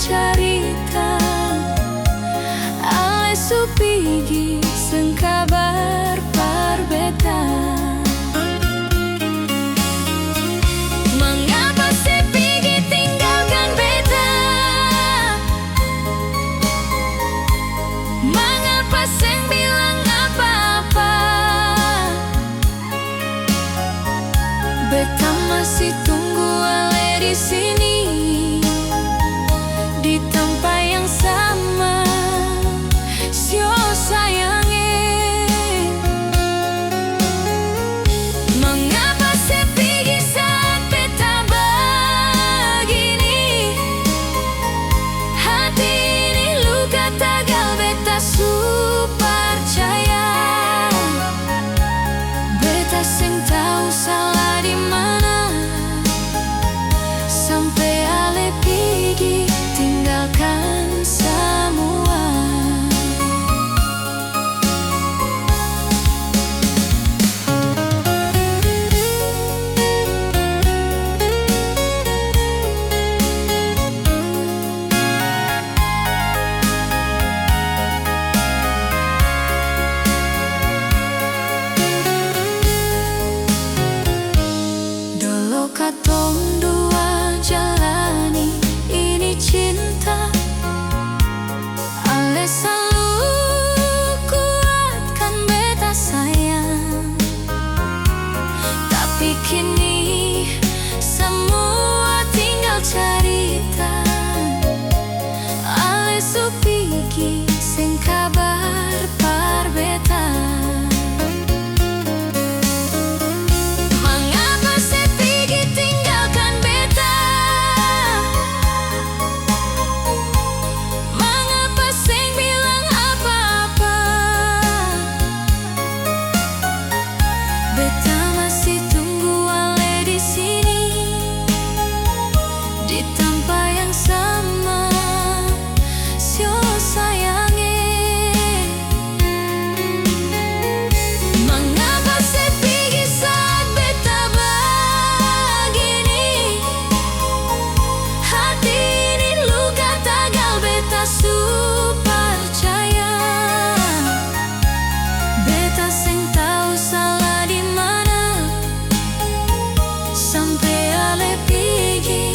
carita ale supigi seng kabar parbeta. Mengapa sepigi tinggalkan beta? Mengapa seng bilang apa-apa? Beta masih tunggu ale di sini, di tempat yang sama. Sio sayange, mengapa sepigi saat beta begini? Hati ini luka tagal beta su percaya. Beta seng tahu salah di mana, sampai ale pigi tinggalkan semua. Dulu katong dua jalani ini cinta, ale selalu kuatkan beta sayang. Tapi kini semua tinggal cerita, ale supigi seng kabar parbeta. Mengapa sepigi tinggalkan beta? Mengapa seng bilang apa-apa? Beta masih tunggu ale di sini, di tempat yang sama. Sio sayange, mengapa sepigi saat beta begini? Hati ini luka tagal beta su percaya. Beta seng tahu salah di mana, sampai ale pigi